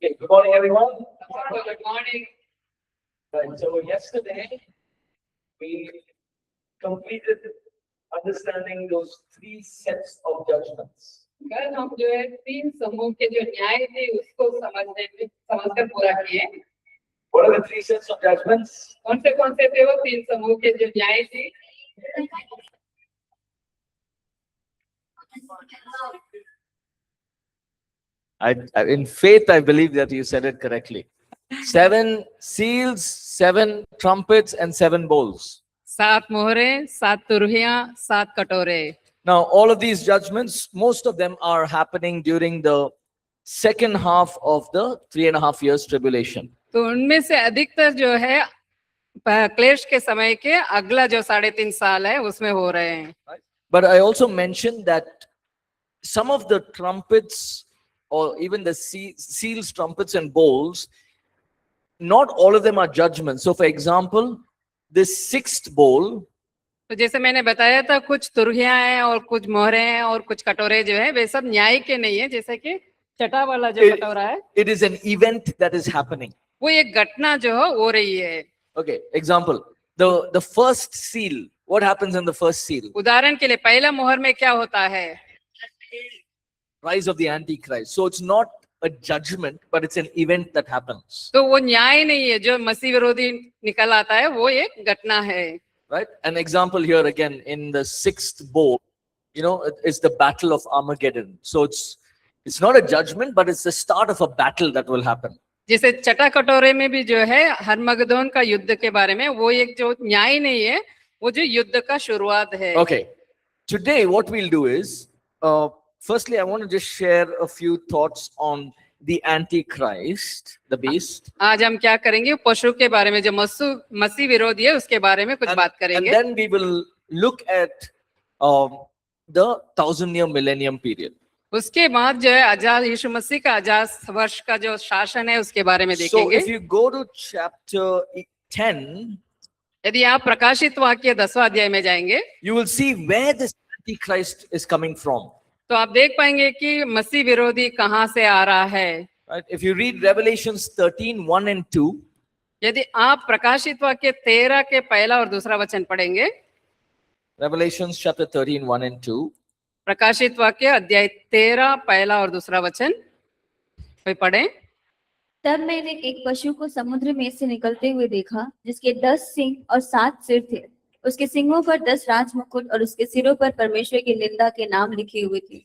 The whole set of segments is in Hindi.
Okay, good morning, everyone. Good morning. Right, so yesterday we completed understanding those three sets of judgments. कल हम जो है तीन समूह के जो न्याय थे उसको समझकर पूरा किए. What are the three sets of judgments? कौन से थे वो तीन समूह के जो न्याय थे? In faith, I believe that you said it correctly. 7 seals, 7 trumpets, and 7 bowls. 7 मोहरे, 7 तुरहियां, 7 कटोरे. Now, all of these judgments, most of them are happening during the second half of the 3.5 years tribulation. तो उनमें से अधिकतर जो है क्लेश के समय के अगला जो 3.5 साल है उसमें हो रहे हैं. But I also mentioned that some of the trumpets or even the seals, trumpets, and bowls, not all of them are judgments. So, for example, this 6th bowl, तो जैसे मैंने बताया था कुछ तुरहियां हैं और कुछ मोहरे हैं और कुछ कटोरे जो है वे सब न्याय के नहीं है. जैसे कि छठा वाला जो कटोरा है it is an event that is happening. वो एक घटना जो है हो रही है. Okay, example, the first seal, what happens in the first seal? उदाहरण के लिए पहला मोहर में क्या होता है? Rise of the Antichrist. So it's not a judgment, but it's an event that happens. तो वो न्याय नहीं है, जो मसीह विरोधी निकल आता है वो एक घटना है. Right? An example here again in the 6th bowl, it's the battle of Armageddon. So it's not a judgment, but it's the start of a battle that will happen. जैसे छठा कटोरे में भी जो है हरमगदोन का युद्ध के बारे में, वो एक जो न्याय नहीं है, वो जो युद्ध का शुरुआत है. Okay. Today what we'll do is, firstly I want to just share a few thoughts on the Antichrist, the beast. आज हम क्या करेंगे? पशु के बारे में, जो मसीह विरोधी है उसके बारे में कुछ बात करेंगे. And then we will look at the 1000-year millennium period. उसके बाद जो है यीशु मसीह का 1000 वर्ष का जो शासन है उसके बारे में देखेंगे. So if you go to chapter 10, यदि आप प्रकाशित वाक्य 10वां अध्याय में जाएंगे, you will see where this Antichrist is coming from. तो आप देख पाएंगे कि मसीह विरोधी कहाँ से आ रहा है. Right? If you read Revelations 13:1 and 2, यदि आप प्रकाशित वाक्य 13 के पहला और दूसरा वचन पढ़ेंगे, Revelations chapter 13:1 and 2, प्रकाशित वाक्य अध्याय 13 पहला और दूसरा वचन कोई पढ़े. तब मैंने एक पशु को समुद्र में से निकलते हुए देखा, जिसके 10 सिंग और 7 सिर थे. उसके सिंगों पर 10 राजमुकुट और उसके सिरों पर परमेश्वर की निंदा के नाम लिखे हुए थे.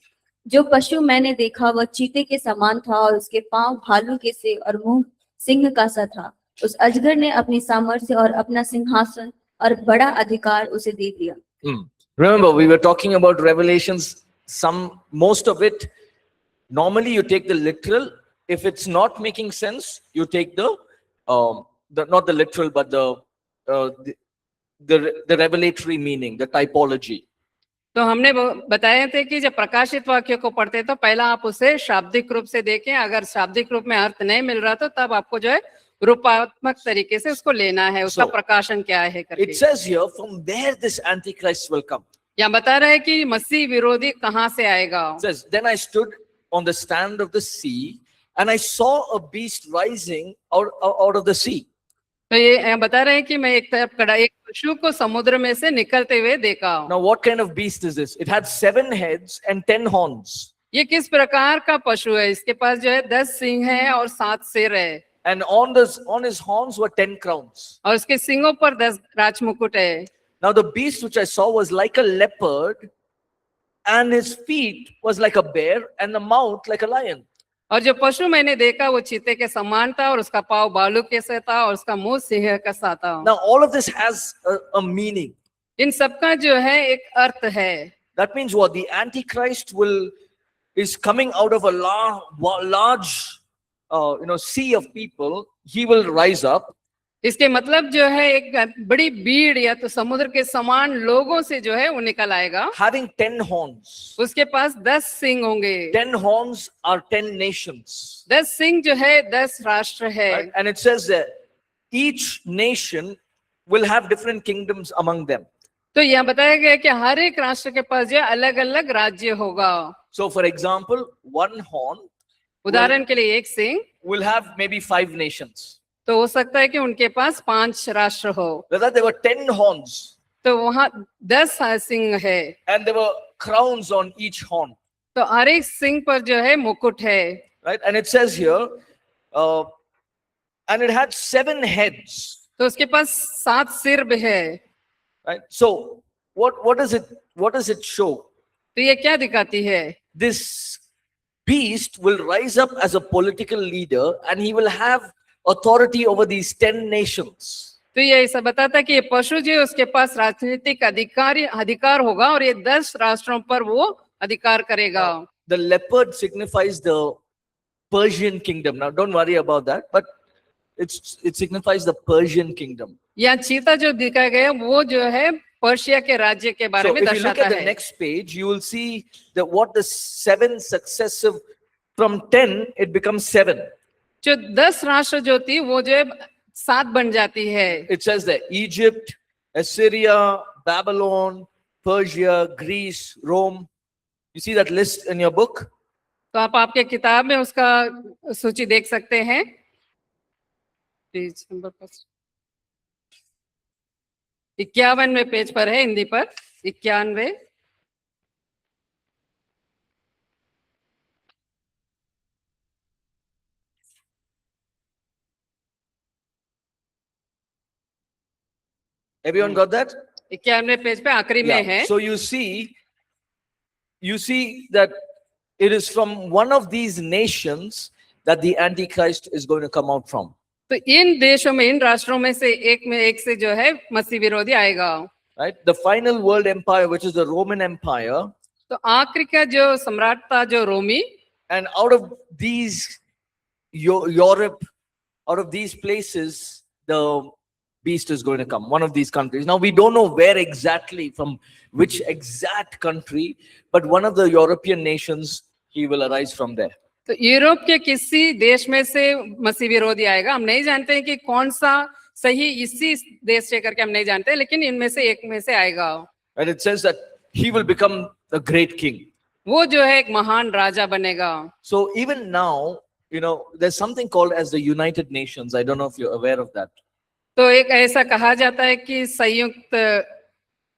जो पशु मैंने देखा वह चीते के समान था और उसके पांव भालू के से और मुंह सिंह का सा था. उस अजगर ने अपनी सामर्थ्य और अपना सिंहासन और बड़ा अधिकार उसे दे दिया. Remember, we were talking about Revelations. Most of it, normally you take the literal. If it's not making sense, you take the not the literal, but the revelatory meaning, the typology. तो हमने बताए थे कि जब प्रकाशित वाक्य को पढ़ते तो पहला आप उसे शाब्दिक रूप से देखें. अगर शाब्दिक रूप में अर्थ नहीं मिल रहा तो तब आपको जो है रूपात्मक तरीके से उसको लेना है, उसका प्रकाशन क्या है करके. It says here from where this Antichrist will come. यहाँ बता रहा है कि मसीह विरोधी कहाँ से आएगा. It says, then I stood on the stand of the sea and I saw a beast rising out of the sea. तो ये बता रहे हैं कि मैं एक तरफ खड़ा एक पशु को समुद्र में से निकलते हुए देखा. Now what kind of beast is this? It had 7 heads and 10 horns. ये किस प्रकार का पशु है? इसके पास जो है 10 सिंह है और 7 सिर है. And on his horns were 10 crowns. और उसके सिंगों पर 10 राजमुकुट है. Now the beast which I saw was like a leopard, and his feet was like a bear, and the mouth like a lion. और जो पशु मैंने देखा वो चीते के समान था और उसका पाँव भालू के से था और उसका मुंह सिंह का सा था. Now all of this has a meaning. इन सबका जो है एक अर्थ है. That means what? The Antichrist is coming out of a large sea of people. He will rise up. इसके मतलब जो है एक बड़ी भीड़ या तो समुद्र के समान लोगों से जो है वो निकल आएगा. Having 10 horns. उसके पास 10 सिंग होंगे. 10 horns are 10 nations. 10 सिंग जो है 10 राष्ट्र है. Right? And it says that each nation will have different kingdoms among them. तो यहाँ बताया गया कि हर एक राष्ट्र के पास जो अलग अलग राज्य होगा. So for example, one horn उदाहरण के लिए एक सिंग will have maybe 5 nations. तो हो सकता है कि उनके पास 5 राष्ट्र हो, There were 10 horns तो वहां 10 सिंह है, and there were crowns on each horn, तो हर एक सिंह पर जो है मुकुट है, right? And it says here, and it had 7 heads, तो उसके पास 7 सिर भी है। right? So what does it show? तो ये क्या दिखाती है? This beast will rise up as a political leader and he will have authority over these 10 nations. तो ये ऐसा बताता है कि ये पशु जो है उसके पास राजनीतिक अधिकार होगा और ये 10 राष्ट्रों पर वो अधिकार करेगा। The leopard signifies the Persian kingdom. Now don't worry about that, but it signifies the Persian kingdom. यहाँ चीता जो दिखाया गया वो जो है पर्शिया के राज्य के बारे So में if you look दर्शाता at the है। next page, you will see that what the 7 successive, from 10 it becomes 7. जो 10 राष्ट्र जो थी वो जो है 7 बन जाती है। It says that Egypt, Assyria, Babylon, Persia, Greece, Rome. You see that list in your book? तो आप आपके किताब में उसका सूची देख सकते हैं, पेज नंबर 51वें पेज पर है, हिंदी पर 91। Everyone got that? 91वें पेज पे आखिरी में Yeah. है। So you see that it is from one of these nations that the Antichrist is going to come out from. तो इन देशों में, इन राष्ट्रों में एक से जो है मसीह विरोधी आएगा। Right? The final world empire, which is the Roman Empire, तो आखिरी का जो सम्राट था जो रोमी, and out of these Europe, out of these places, the beast is going to come. One of these countries. Now we don't know where exactly, from which exact country, but one of the European nations, he will arise from there. तो यूरोप के किसी देश में से मसीह विरोधी आएगा। हम नहीं जानते हैं कि कौन सा सही इसी देश से करके हम नहीं जानते, लेकिन इनमें से एक में से आएगा। And it says that he will become a great king. वो जो है एक महान राजा बनेगा। So even now, there's something called as the United Nations. I don't know if you're aware of that. तो एक ऐसा कहा जाता है कि संयुक्त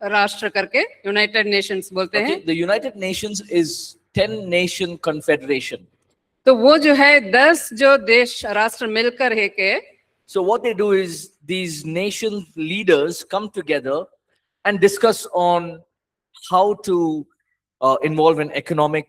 राष्ट्र करके, यूनाइटेड नेशंस बोलते हैं। Okay, the United Nations is 10 nation confederation. तो वो जो है 10 जो देश राष्ट्र मिलकर है के, So what they do is these nation leaders come together and discuss on how to involve in economic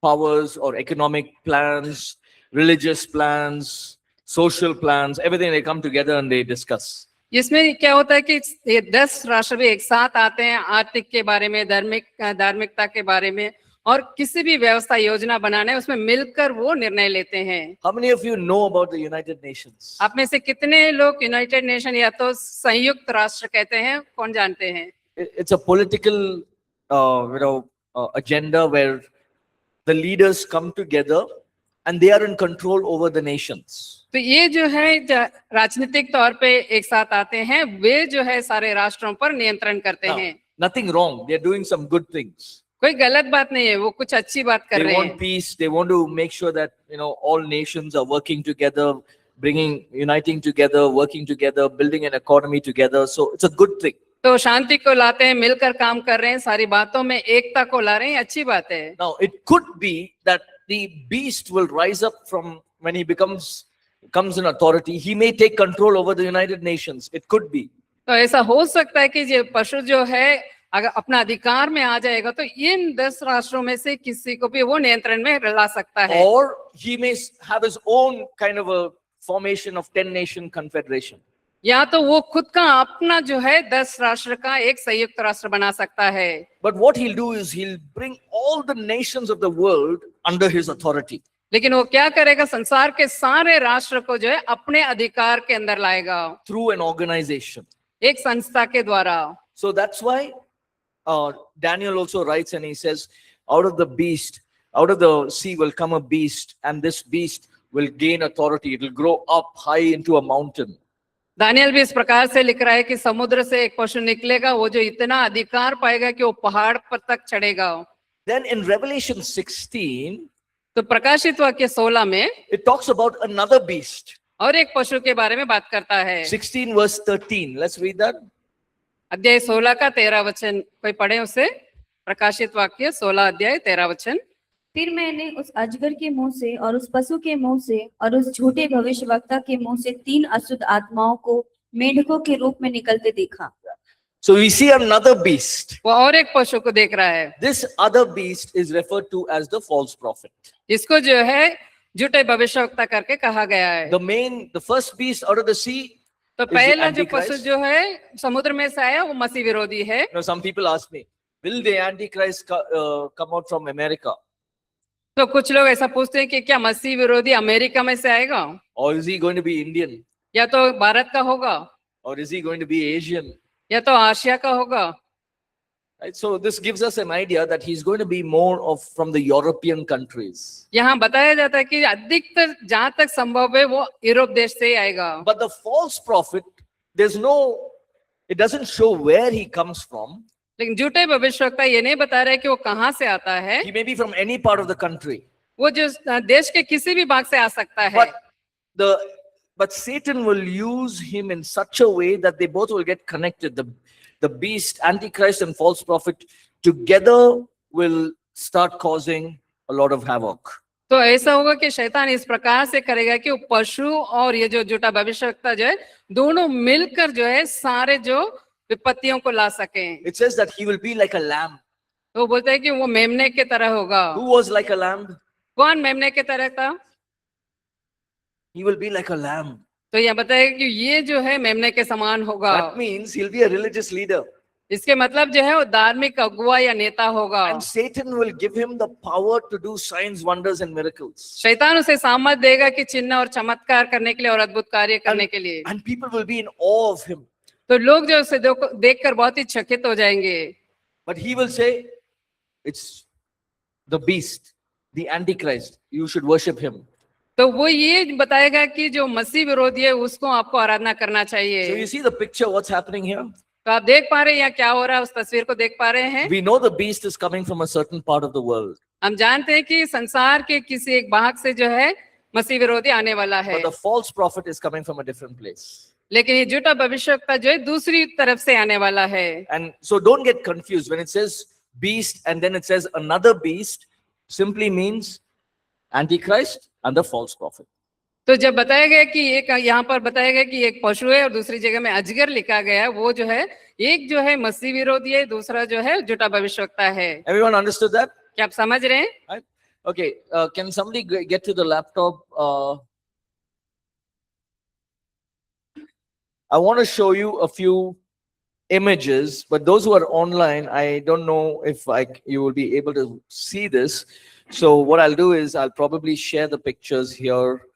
powers or economic plans, religious plans, social plans, everything. They come together and they discuss. इसमें क्या होता है कि ये 10 राष्ट्र भी एक साथ आते हैं आर्थिक के बारे में, धार्मिकता के बारे में, और किसी भी व्यवस्था योजना बनाने उसमें मिलकर वो निर्णय लेते हैं। How many of you know about the United Nations? आप में से कितने लोग यूनाइटेड नेशन या तो संयुक्त राष्ट्र कहते हैं, कौन जानते हैं? It's a political, agenda where the leaders come together and they are in control over the nations. तो ये जो है राजनीतिक तौर पे एक साथ आते हैं, वे जो है सारे राष्ट्रों पर नियंत्रण करते Now, हैं। nothing wrong. They're doing some good things. कोई गलत बात नहीं है, वो कुछ अच्छी बात कर They रहे want हैं। peace. They want to make sure that all nations are working together, uniting together, working together, building an economy together. So it's a good thing. तो शांति को लाते हैं, मिलकर काम कर रहे हैं, सारी बातों में एकता को ला रहे हैं, अच्छी बात है। Now it could be that the beast will rise up from when he comes in authority. He may take control over the United Nations. It could be. तो ऐसा हो सकता है कि ये पशु जो है अगर अपना अधिकार में आ जाएगा तो इन 10 राष्ट्रों में से किसी को भी वो नियंत्रण में ला सकता है। Or he may have his own kind of a formation of 10 nation confederation. या तो वो खुद का अपना जो है 10 राष्ट्र का एक संयुक्त राष्ट्र बना सकता है। But what he'll do is he'll bring all the nations of the world under his authority. लेकिन वो क्या करेगा, संसार के सारे राष्ट्र को जो है अपने अधिकार के अंदर लाएगा, Through an organization. एक संस्था के द्वारा। So that's why Daniel also writes and he says, out of the sea will come a beast, and this beast will gain authority. It will grow up high into a mountain. Daniel भी इस प्रकार से लिख रहा है कि समुद्र से एक पशु निकलेगा, वो जो इतना अधिकार पाएगा कि वो पहाड़ पर तक चढ़ेगा। Then in Revelation 16, तो प्रकाशित वाक्य 16 में it talks about another beast. और एक पशु के बारे में बात करता है। 16 verse 13. Let's read that. अध्याय 16 का 13 वचन कोई पढ़े उसे। प्रकाशित वाक्य 16 अध्याय 13 वचन। फिर मैंने उस अजगर के मुंह से और उस पशु के मुंह से और उस झूठे भविष्यवक्ता के मुंह से 3 अशुद्ध आत्माओं को मेंढकों के रूप में निकलते देखा। So we see another beast. वो और एक पशु को देख रहा है। This other beast is referred to as the false prophet. इसको जो है झूठे भविष्यवक्ता करके कहा गया है। The first beast out of the sea. तो the पहला जो Antichrist. पशु जो है समुद्र में से आया वो मसीह विरोधी है। You know, some people ask me, will the Antichrist come out from America? तो कुछ लोग ऐसा पूछते हैं कि क्या मसीह विरोधी अमेरिका में से आएगा, Or is he going to be Indian? या तो भारत का होगा, Or is he going to be Asian? या तो आशिया का होगा। Right? So this gives us an idea that he's going to be more of from the European countries. यहाँ बताया जाता है कि अधिकतर जहां तक संभव है वो यूरोप देश से ही आएगा। But the false prophet, it doesn't show where he comes from. लेकिन झूठे भविष्यवक्ता ये नहीं बता रहे कि वो कहाँ से आता है। He may be from any part of the country. वो जो देश के किसी भी भाग से आ सकता है। But Satan will use him in such a way that they both will get connected. The beast, Antichrist and false prophet together will start causing a lot of havoc. तो ऐसा होगा कि शैतान इस प्रकार से करेगा कि वो पशु और ये जो झूठा भविष्यवक्ता जो है दोनों मिलकर जो है सारे जो विपत्तियों को ला सकें। It says that he will be like a lamb. तो बोलते हैं कि वो मेमने की तरह होगा। Who was like a lamb? कौन मेमने की तरह था? He will be like a lamb. तो यह बताएगा कि ये जो है मेमने के समान होगा। That means he'll be a religious leader. इसके मतलब जो है वो धार्मिक अगुवा या नेता होगा। And Satan will give him the power to do signs, wonders and miracles. शैतान उसे सामर्थ देगा कि चिन्ह और चमत्कार करने के लिए और अद्भुत कार्य करने के लिए। And people will be in awe of him. तो लोग जो उसे देखकर बहुत ही चकित हो जाएंगे। But he will say, it's the beast, the Antichrist. You should worship him. तो वो ये बताएगा कि जो मसीह विरोधी है उसको आपको आराधना करना So चाहिए। you see the picture, what's happening here? तो आप देख पा रहे हैं यहाँ क्या हो रहा है, उस तस्वीर को देख पा रहे हैं। We know the beast is coming from a certain part of the world. हम जानते हैं कि संसार के किसी एक भाग से जो है मसीह विरोधी आने वाला है, But the false prophet is coming from a different place. लेकिन ये झूठा भविष्यवक्ता जो है दूसरी तरफ से आने वाला है। And so don't get confused when it says beast and then it says another beast, simply means Antichrist and the false prophet. तो जब बताया गया कि एक यहाँ पर बताया गया कि एक पशु है और दूसरी जगह में अजगर लिखा गया है, वो जो है एक जो है मसीह विरोधी है, दूसरा जो है झूठा भविष्यवक्ता है। Everyone understood that? क्या आप समझ रहे हैं? Right? Okay, can somebody get to the laptop? I want to show you a few images, but those who are online, I don't know if you will be able to see this. So what I'll do is I'll probably share the pictures here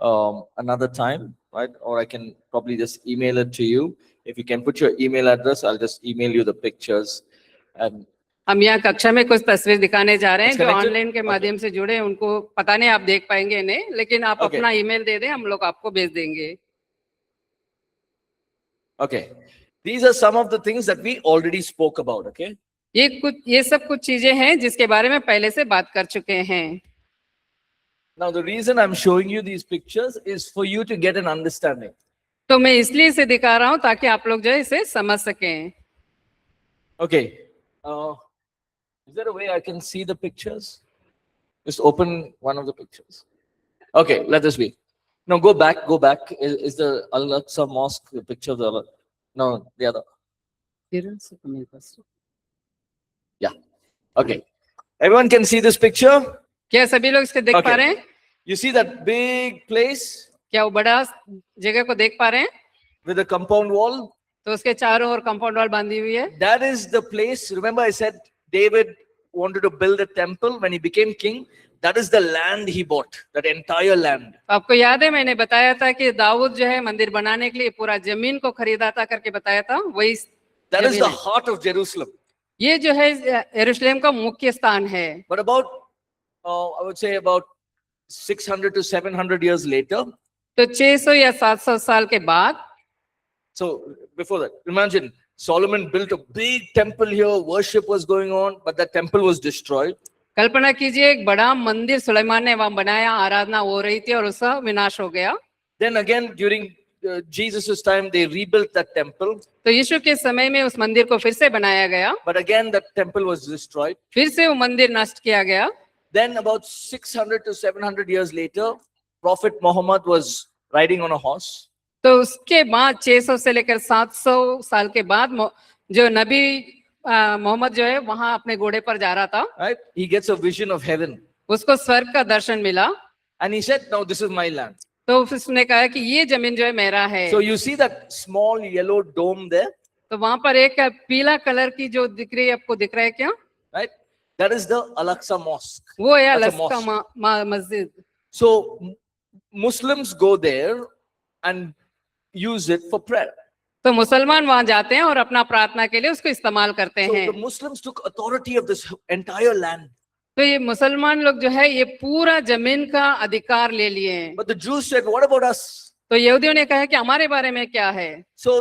another time, right? Or I can probably just email it to you. If you can put your email address, I'll just email you the pictures. And हम यहाँ कक्षा में कुछ तस्वीर दिखाने जा रहे हैं। It's जो connected? ऑनलाइन के माध्यम से जुड़े हैं उनको पता नहीं आप देख पाएंगे नहीं, लेकिन आप Okay. अपना ईमेल दे दें, हम लोग आपको भेज देंगे। okay, these are some of the things that we already spoke about, okay? ये सब कुछ चीजें हैं जिसके बारे में पहले से बात कर चुके हैं। Now, the reason I'm showing you these pictures is for you to get an understanding. तो मैं इसलिए इसे दिखा रहा हूँ ताकि आप लोग जो है इसे समझ सकें। Okay. Is there a way I can see the pictures? Just open one of the pictures. Okay, let this be. No, go back. Is the Al-Aqsa Mosque the picture of the... No, the other. Yeah. Okay. Everyone can see this picture? क्या सभी लोग इसके देख Okay. पा रहे हैं? You see that big place क्या वो बड़ा जगह को देख पा रहे हैं? with a compound wall? तो उसके चारों ओर कंपाउंड वॉल बांधी हुई है। That is the place. Remember I said David wanted to build a temple when he became king. That is the land he bought, that entire land. आपको याद है मैंने बताया था कि दाऊद जो है मंदिर बनाने के लिए पूरा जमीन को खरीदा था करके बताया था, वही That is जमीन the है। heart of Jerusalem. ये जो है यरूशलेम का मुख्य स्थान है। But about, I would say about 600 to 700 years later, तो 600 या 700 साल के बाद, so before that, imagine Solomon built a big temple here, worship was going on, but that temple was destroyed. कल्पना कीजिए एक बड़ा मंदिर सुलेमान ने वहां बनाया, आराधना हो रही थी और उसका विनाश हो गया। Then again, during Jesus' time, they rebuilt that temple. तो यीशु के समय में उस मंदिर को फिर से बनाया गया, But again, that temple was destroyed. फिर से वो मंदिर नष्ट किया गया। Then about 600 to 700 years later, Prophet Muhammad was riding on a horse. तो उसके बाद 600 से लेकर 700 साल के बाद जो नबी मोहम्मद जो है वहां अपने घोड़े पर जा रहा था, Right? He gets a vision of heaven. उसको स्वर्ग का दर्शन मिला। And he said, "Now this is my land." तो उसने कहा कि ये जमीन जो है मेरा है। So you see that small yellow dome there, तो वहां पर एक पीला कलर की जो दिख रही है, आपको दिख रहा है क्या? right? That is the Al-Aqsa Mosque. वो है That's a अलस्का मस्जिद। So Muslims go there and use it for prayer. तो मुसलमान वहां जाते हैं और अपना प्रार्थना के लिए उसको इस्तेमाल करते So हैं। the Muslims took authority of this entire land. तो ये मुसलमान लोग जो है ये पूरा जमीन का अधिकार ले लिए हैं। But the Jews said, "What about us?" तो यहूदियों ने कहा कि हमारे बारे में क्या है? So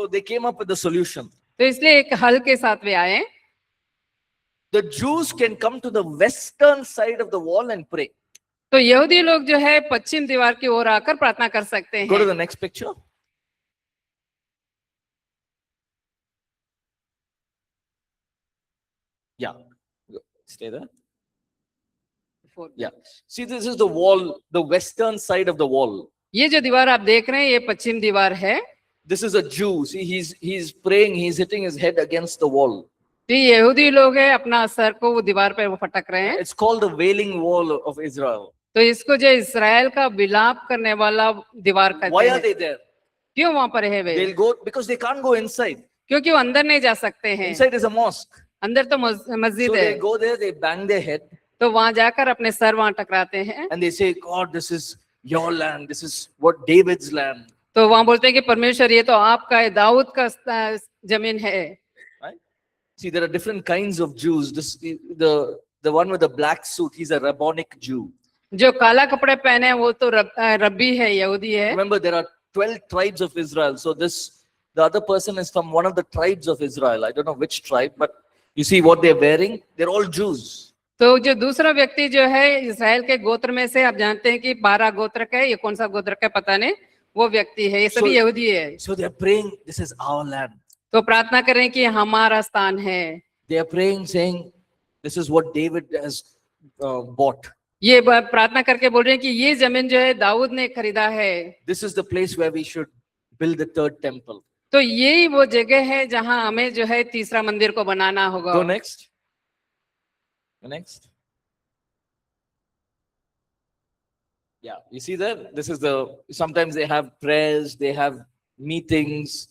they came up with the solution. तो इसलिए एक हल के साथ वे आए। The Jews can come to the western side of the wall and pray. तो यहूदी लोग जो है पश्चिम दीवार की ओर आकर प्रार्थना कर सकते Go to हैं। the next picture. Yeah. Stay there. Yeah. See, this is the wall, the western side of the wall. ये जो दीवार आप देख रहे हैं ये पश्चिम दीवार है। This is a Jew. See, he's praying, he's hitting his head against the wall. तो ये यहूदी लोग है, अपना सर को वो दीवार पे वो फटक रहे हैं। It's called the Wailing Wall of Israel. तो इसको जो इस्राएल का विलाप करने वाला दीवार कहते Why are हैं। they there? क्यों वहां पर है वे? They'll go because they can't go inside. क्योंकि वो अंदर नहीं जा सकते हैं। Inside is a mosque. अंदर तो So मस्जिद they है। go there, they bang their head, तो वहां जाकर अपने सर वहां टकराते हैं। and they say, "God, this is your land. This is what David's land." तो वहां बोलते हैं कि परमेश्वर ये तो आपका है, दाऊद का जमीन है। Right? See, there are different kinds of Jews. The one with the black suit, he's a rabbinic Jew. जो काला कपड़े पहने हैं वो तो रब्बी है, यहूदी है। Remember, there are 12 tribes of Israel. So the other person is from one of the tribes of Israel. I don't know which tribe, but you see what they're wearing? They're all Jews. तो जो दूसरा व्यक्ति जो है इस्राएल के गोत्र में से, आप जानते हैं कि 12 गोत्र का है, ये कौन सा गोत्र का पता नहीं, वो व्यक्ति है, ये सभी यहूदी है। So they're praying, "This is our land." तो प्रार्थना करें कि हमारा स्थान है। They are praying, saying, "This is what David has bought. ये प्रार्थना करके बोल रहे हैं कि ये जमीन जो है दाऊद ने खरीदा है। This is the place where we should build the third temple." तो यही वो जगह है जहां हमें जो है तीसरा मंदिर को बनाना होगा। Go next. Go next. Yeah, you see that? This is sometimes they have prayers, they have meetings,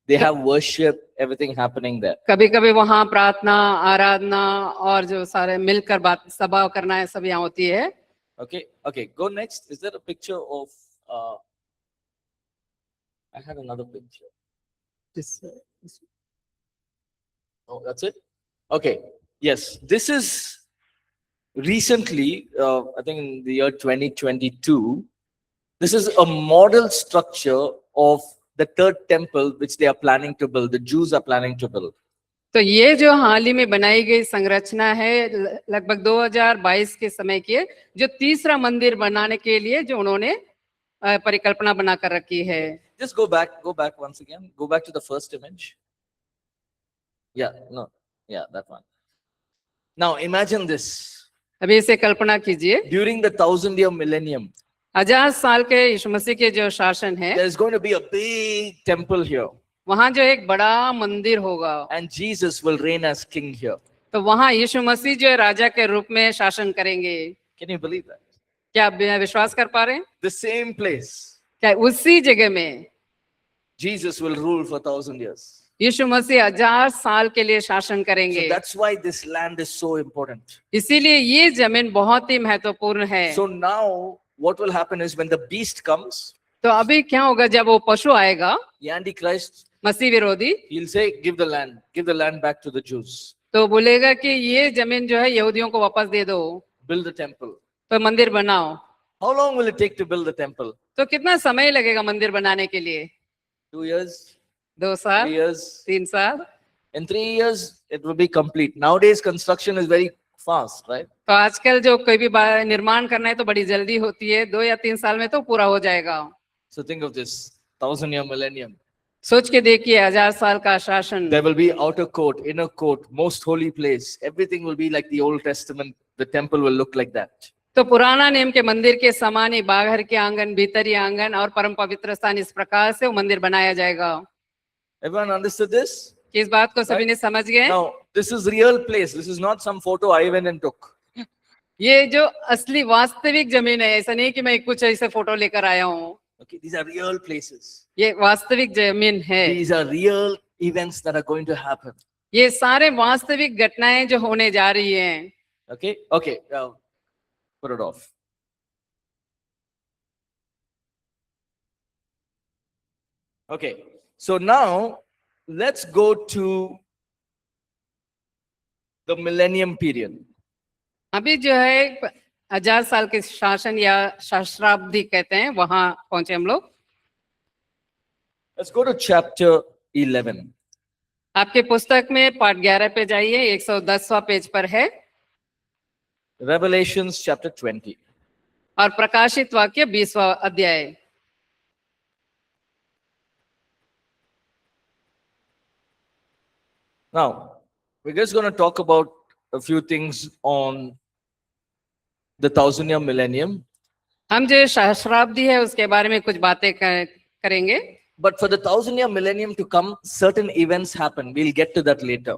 they have worship, everything happening there. कभी कभी वहां प्रार्थना, आराधना और जो सारे मिलकर बात सभा करना है सब यहाँ होती है। Okay, go next. Is there a picture of, I had another picture. Oh, that's it? Okay, yes, this is recently, I think in the year 2022, this is a model structure of the third temple which they are planning to build, the Jews are planning to build. तो ये जो हाल ही में बनाई गई संरचना है लगभग 2022 के समय की है, जो तीसरा मंदिर बनाने के लिए जो उन्होंने परिकल्पना बनाकर रखी है। Just go back once again. Go back to the first image. Yeah, that one. Now imagine this. अभी इसे कल्पना कीजिए, During the 1,000-year millennium, 1000 साल के यीशु मसीह के जो शासन है, there's going to be a big temple here, वहां जो एक बड़ा मंदिर होगा and Jesus will reign as king here. तो वहां यीशु मसीह जो है राजा के रूप में शासन करेंगे। Can you believe that? क्या आप विश्वास कर पा रहे हैं? The same place, क्या उसी जगह में Jesus will rule for 1,000 years. यीशु मसीह 1000 साल के लिए शासन So करेंगे। that's why this land is so important. इसीलिए ये जमीन बहुत ही महत्वपूर्ण है। So now what will happen is when the beast comes, तो अभी क्या होगा जब वो पशु आएगा, the Antichrist, मसीह विरोधी, he'll say, give the land back to the Jews. तो बोलेगा कि ये जमीन जो है यहूदियों को वापस दे दो, Build the temple. तो मंदिर बनाओ। How long will it take to build the temple? तो कितना समय लगेगा मंदिर बनाने के लिए? 2 years? 2 3 साल, years? 3 साल? In 3 years, it will be complete. Nowadays, construction is very fast, right? तो आजकल जो कोई भी निर्माण करना है तो बड़ी जल्दी होती है, 2 या 3 साल में तो पूरा हो जाएगा। So think of this 1,000-year millennium. सोच के देखिए 1000 साल का शासन। There will be outer court, inner court, most holy place. Everything will be like the Old Testament. The temple will look like that. तो पुराना नियम के मंदिर के समान ही बाहर के आंगन, भीतरी आंगन और परम पवित्र स्थान इस प्रकार से वो मंदिर बनाया जाएगा। Everyone understood this? कि इस बात को सभी ने समझ गए। Now, this is real place. This is not some photo I went and took. ये जो असली वास्तविक जमीन है, ऐसा नहीं कि मैं कुछ ऐसे फोटो लेकर आया हूँ। Okay, these are real places. ये वास्तविक जमीन है। These are real events that are going to happen. ये सारे वास्तविक घटनाएं जो होने जा रही हैं। Okay, okay, put it off. Okay, so now let's go to the millennium period. अभी जो है 1000 साल के शासन या सहस्राब्दी कहते हैं, वहां पहुंचे हम लोग। Let's go to chapter 11. आपके पुस्तक में पाठ 11 पे जाइए, 110वां पेज पर है। Revelations chapter 20. और प्रकाशित वाक्य 20वां अध्याय। Now, we're just going to talk about a few things on the 1,000-year millennium. हम जो सहस्राब्दी है उसके बारे में कुछ बातें करेंगे। But for the 1,000-year millennium to come, certain events happen. We'll get to that later.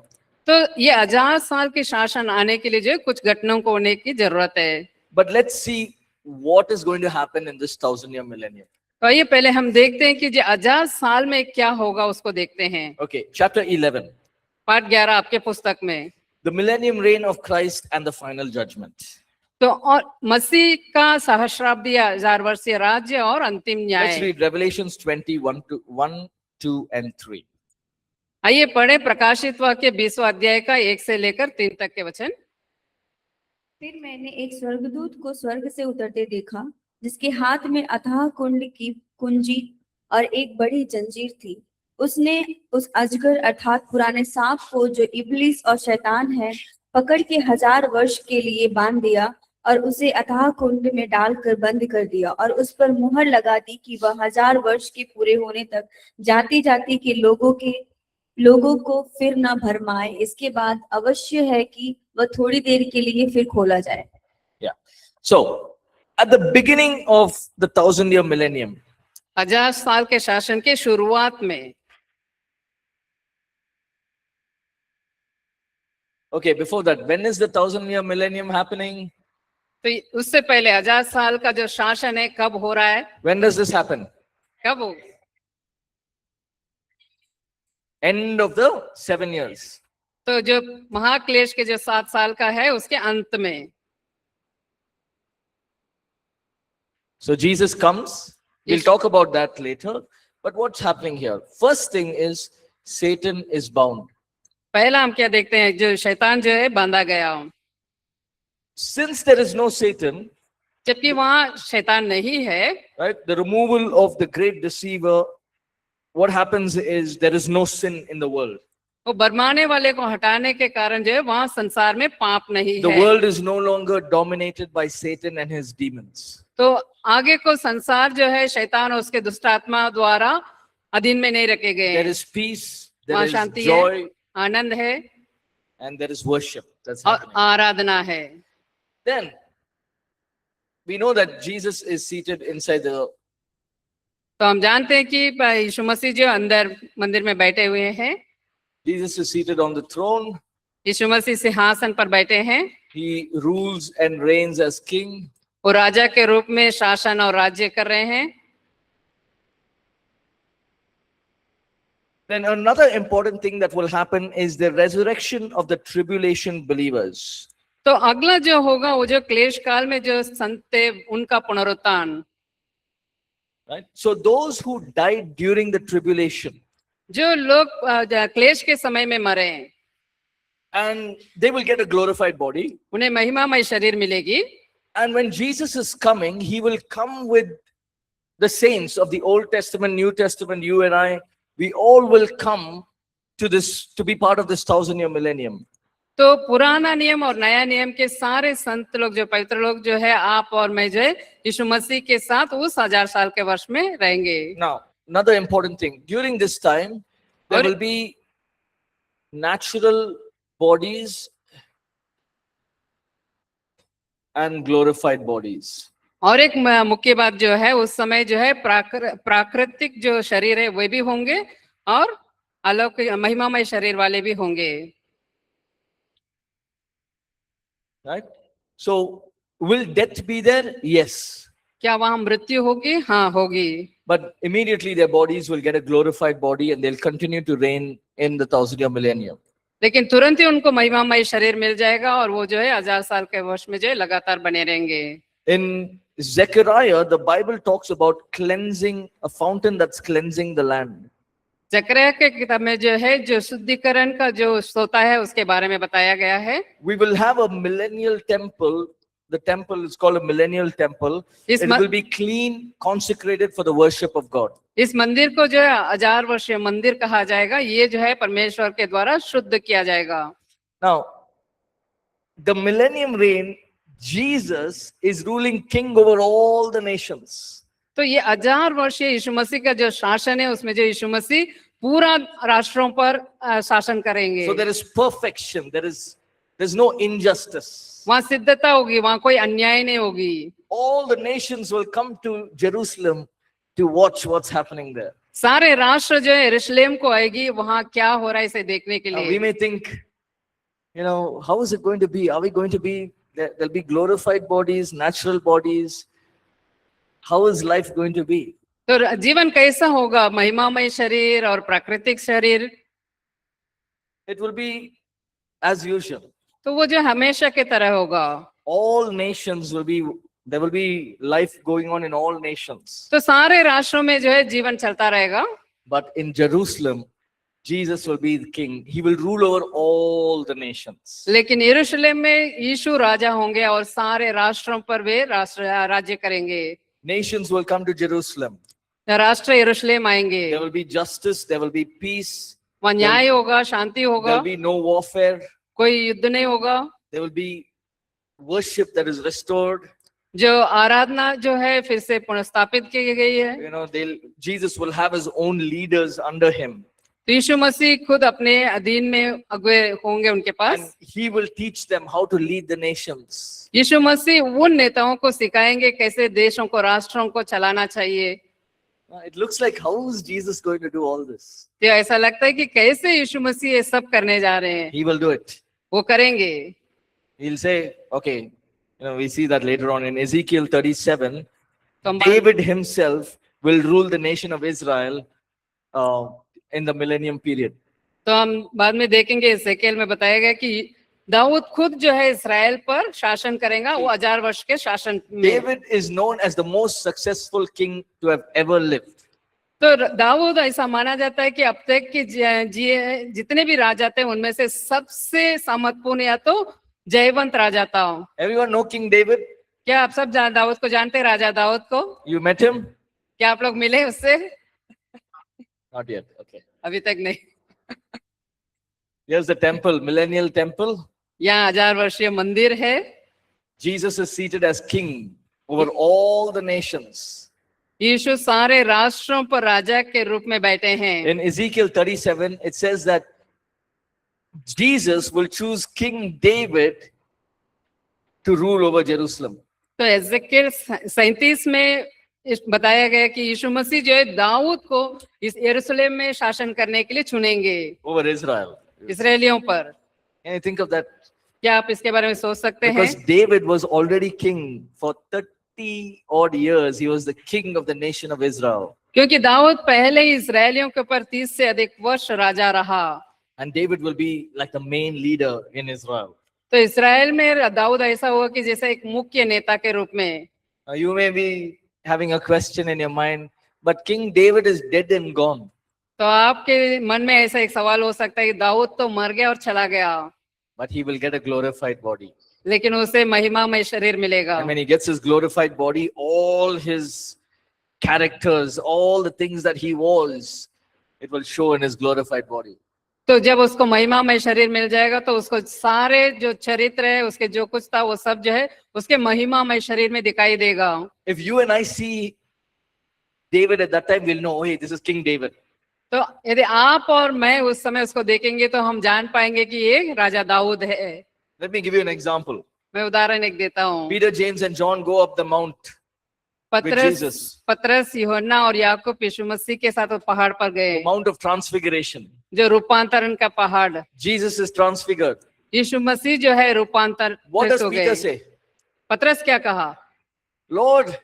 तो ये 1000 साल के शासन आने के लिए जो है कुछ घटनाओं को होने की जरूरत है। But let's see what is going to happen in this 1,000-year millennium. तो ये पहले हम देखते हैं कि जो 1000 साल में क्या होगा उसको देखते हैं। Okay, chapter 11. पाठ 11 आपके पुस्तक में। The millennium reign of Christ and the final judgment. तो और मसीह का सहस्राब्दी 1000 वर्षीय राज्य और अंतिम Let's न्याय। read Revelations 21 to 1, 2, and 3. आइए पढ़े प्रकाशित वाक्य 20वां अध्याय का 1 से लेकर 3 तक के वचन। फिर मैंने एक स्वर्गदूत को स्वर्ग से उतरते देखा, जिसके हाथ में अथाह कुंड की कुंजी और एक बड़ी जंजीर थी। उसने उस अजगर अर्थात पुराने सांप को, जो इब्लिस और शैतान है, पकड़ के 1000 वर्ष के लिए बांध दिया और उसे अथाह कुंड में डालकर बंद कर दिया और उस पर मुहर लगा दी कि वह 1000 वर्ष के पूरे होने तक जाति जाति के लोगों को फिर न भरमाए। इसके बाद अवश्य है कि वह थोड़ी देर के लिए फिर खोला जाए। Yeah. So, at the beginning of the 1,000-year millennium, 1000 साल के शासन के शुरुआत में। okay, before that, when is the 1,000-year millennium happening? तो उससे पहले 1000 साल का जो शासन है कब हो रहा है? When does this happen? कब हो? End of the 7 years. तो जो महाक्लेश के जो 7 साल का है उसके अंत में। So Jesus comes. We'll Yes. talk about that later. But what's happening here? First thing is Satan is bound. पहला हम क्या देखते हैं, जो शैतान जो है बांधा गया हो। Since there is no Satan, जबकि वहां शैतान नहीं है, right, the removal of the great deceiver, what happens is there is no sin in the world. वो बरमाने वाले को हटाने के कारण जो है वहां संसार में पाप नहीं The है। world is no longer dominated by Satan and his demons. तो आगे को संसार जो है शैतान और उसके दुष्टात्मा द्वारा अधीन में नहीं रखे गए There हैं। is peace, there वहाँ is शांति है, joy, आनंद है and there is worship. That's और happening. आराधना है। Then we know that Jesus is seated inside the. तो हम जानते हैं कि यीशु मसीह जो अंदर मंदिर में बैठे हुए हैं, Jesus is seated on the throne. यीशु मसीह सिंहासन पर बैठे हैं। He rules and reigns as king. वो राजा के रूप में शासन और राज्य कर रहे हैं। Then another important thing that will happen is the resurrection of the tribulation believers. तो अगला जो होगा वो जो क्लेश काल में जो संत थे उनका पुनरुत्थान। Right? So those who died during the tribulation, जो लोग क्लेश के समय में मरे हैं, and they will get a glorified body. उन्हें महिमामय शरीर मिलेगी। And when Jesus is coming, he will come with the saints of the Old Testament, New Testament, you and I, we all will come to this, to be part of this 1,000-year millennium. तो पुराना नियम और नया नियम के सारे संत लोग जो पवित्र लोग जो है आप और मैं जो है यीशु मसीह के साथ उस 1000 साल के वर्ष में रहेंगे। Now, another important thing, during this time, there और- will be natural bodies and glorified bodies. और एक मुख्य बात जो है उस समय जो है प्राकृतिक जो शरीर है वे भी होंगे और अलौकिक महिमामय शरीर वाले भी होंगे। Right? So, will death be there? Yes. क्या वहां मृत्यु होगी? हाँ होगी। But immediately their bodies will get a glorified body and they'll continue to reign in the 1000-year millennium. लेकिन तुरंत ही उनको महिमामय शरीर मिल जाएगा और वो जो है 1000 साल के वर्ष में जो है लगातार बने रहेंगे। In Zechariah, the Bible talks about cleansing, a fountain that's cleansing the land. जकरिया के किताब में जो है जो शुद्धिकरण का जो सोता है उसके बारे में बताया गया है। We will have a millennial temple. The temple is called a millennial temple. इस It will be clean, consecrated for the worship of God. इस मंदिर को जो है 1000 वर्षीय मंदिर कहा जाएगा। ये जो है परमेश्वर के द्वारा शुद्ध किया जाएगा। Now, the millennium reign, Jesus is ruling king over all the nations. तो ये 1000 वर्षीय यीशु मसीह का जो शासन है उसमें जो यीशु मसीह पूरा राष्ट्रों पर शासन करेंगे। So there is perfection. There's no injustice. वहाँ सिद्धता होगी, वहाँ कोई अन्याय नहीं होगी। All the nations will come to Jerusalem to watch what's happening there. सारे राष्ट्र जो है यरूशलेम को आएगी, वहाँ क्या हो रहा है इसे देखने के Now, लिए। we may think, how is it going to be? Are we going to be, there'll be glorified bodies, natural bodies. How is life going to be? तो जीवन कैसा होगा? महिमामय शरीर और प्राकृतिक शरीर। It will be as usual. तो वो जो हमेशा के तरह होगा। All nations there will be life going on in all nations. तो सारे राष्ट्रों में जो है जीवन चलता रहेगा। But in Jerusalem, Jesus will be the king. He will rule over all the nations. लेकिन यरूशलेम में यीशु राजा होंगे और सारे राष्ट्रों पर वे राज्य करेंगे। Nations will come to Jerusalem. राष्ट्र यरूशलेम आएंगे। There will be justice, there will be peace, वहाँ न्याय होगा, शांति there होगा, will be no warfare, कोई युद्ध नहीं होगा। there will be worship that is restored. जो आराधना जो है फिर से पुनर्स्थापित की गई है। Jesus will have his own leaders under him. तो यीशु मसीह खुद अपने अधीन में अगुवे होंगे उनके पास। And he will teach them how to lead the nations. यीशु मसीह उन नेताओं को सिखाएंगे कैसे देशों को, राष्ट्रों को चलाना चाहिए। It looks like, how is Jesus going to do all this? तो ऐसा लगता है कि कैसे यीशु मसीह ये सब करने जा रहे हैं। He will do it. वो करेंगे। He'll say, okay, we see that later on in Ezekiel 37, तो हम David himself will rule the nation of Israel in the millennium period. तो हम बाद में देखेंगे एजेकियल में बताया गया कि दाऊद खुद जो है इस्राएल पर शासन करेगा, वो 1000 वर्ष के शासन में। David is known as the most successful king to have ever lived. तो दाऊद ऐसा माना जाता है कि अब तक के जितने भी राजा थे उनमें से सबसे सामर्थपूर्ण या तो जयवंत राजा था। Everyone know King David? क्या आप सब दाऊद को जानते हैं, राजा दाऊद को? You met him? क्या आप लोग मिले उससे? Not yet. Okay. अभी तक नहीं। Here's the temple, millennial temple. यहाँ 1000 वर्षीय मंदिर है। Jesus is seated as king over all the nations. यीशु सारे राष्ट्रों पर राजा के रूप में बैठे हैं। In Ezekiel 37, it says that Jesus will choose King David to rule over Jerusalem. तो एजेकियल 37 में बताया गया कि यीशु मसीह जो है दाऊद को इस यरूशलेम में शासन करने के लिए चुनेंगे। Over Israel. इसराइलियों पर। Can you think of that? क्या आप इसके बारे में सोच सकते हैं? Because David was already king for 30 odd years. He was the king of the nation of Israel. क्योंकि दाऊद पहले ही इसराइलियों के ऊपर 30 से अधिक वर्ष राजा रहा। And David will be like the main leader in Israel. तो इसराइल में दाऊद ऐसा हुआ कि जैसे एक मुख्य नेता के रूप में। Now you may be having a question in your mind, but King David is dead and gone. तो आपके मन में ऐसा एक सवाल हो सकता है कि दाऊद तो मर गया और चला गया। But he will get a glorified body. लेकिन उसे महिमामय शरीर मिलेगा। And when he gets his glorified body, all his characters, all the things that he was, it will show in his glorified body. तो जब उसको महिमामय शरीर मिल जाएगा तो उसको सारे जो चरित्र है उसके जो कुछ था वो सब जो है उसके महिमामय शरीर में दिखाई देगा। If you and I see David at that time, we'll know, oh, hey, this is King David. तो यदि आप और मैं उस समय उसको देखेंगे तो हम जान पाएंगे कि ये राजा दाऊद है। Let me give you an example. मैं उदाहरण एक देता हूँ। Peter, James, and John go up the mount with Jesus, पतरस यूहन्ना और याकूब यीशु मसीह के साथ वो पहाड़ पर गए, the Mount of Transfiguration. जो रूपांतरण का पहाड़। Jesus is transfigured. यीशु मसीह जो है रूपांतरित What does हो Peter गए। say? पतरस क्या कहा? Lord,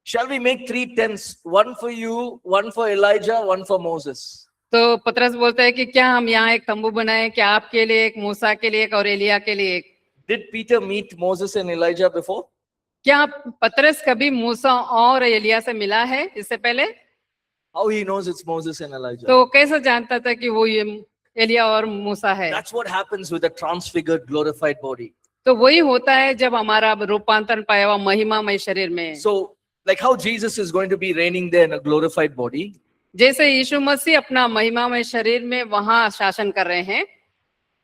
shall we make 3 tents? One for you, one for Elijah, one for Moses. तो पतरस बोलता है कि क्या हम यहाँ एक तंबू बनाए, क्या आपके लिए एक, मूसा के लिए एक और एलिया के लिए एक। Did Peter meet Moses and Elijah before? क्या पतरस कभी मूसा और एलिया से मिला है इससे पहले? How he knows it's Moses and Elijah? तो कैसे जानता था कि वो ये एलिया और मूसा है? That's what happens with a transfigured, glorified body. तो वही होता है जब हमारा रूपांतरण पाया हुआ महिमामय शरीर में। So, like how Jesus is going to be reigning there in a glorified body, जैसे यीशु मसीह अपना महिमामय शरीर में वहां शासन कर रहे हैं,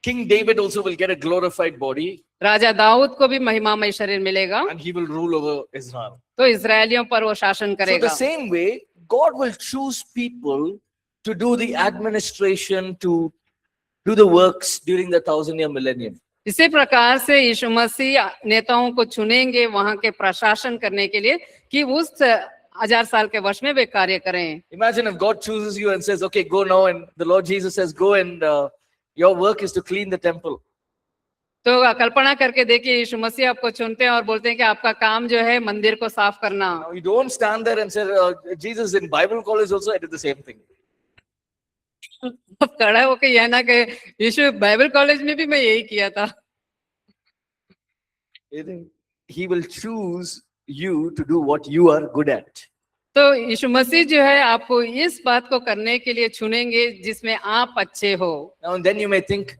King David also will get a glorified body राजा दाऊद को भी महिमामय शरीर मिलेगा, and he will rule over Israel. तो इजरायलियों पर वो शासन So, करेगा। the same way, God will choose people to do the administration, to do the works during the 1,000-year millennium. इसी प्रकार से यीशु मसीह नेताओं को चुनेंगे वहां के प्रशासन करने के लिए कि उस 1000 साल के वर्ष में वे कार्य करें। Imagine if God chooses you and says, okay, go now, and the Lord Jesus says, go and your work is to clean the temple. तो कल्पना करके देखिए, यीशु मसीह आपको चुनते हैं और बोलते हैं कि आपका काम जो है मंदिर को साफ करना। Now, you don't stand there and say, Jesus, in Bible college also I did the same thing. अब खड़ा होकर यह ना कि यीशु बाइबल कॉलेज में भी मैं यही किया था। He will choose you to do what you are good at. तो यीशु मसीह जो है आपको इस बात को करने के लिए चुनेंगे जिसमें आप अच्छे हो। Now and then you may think,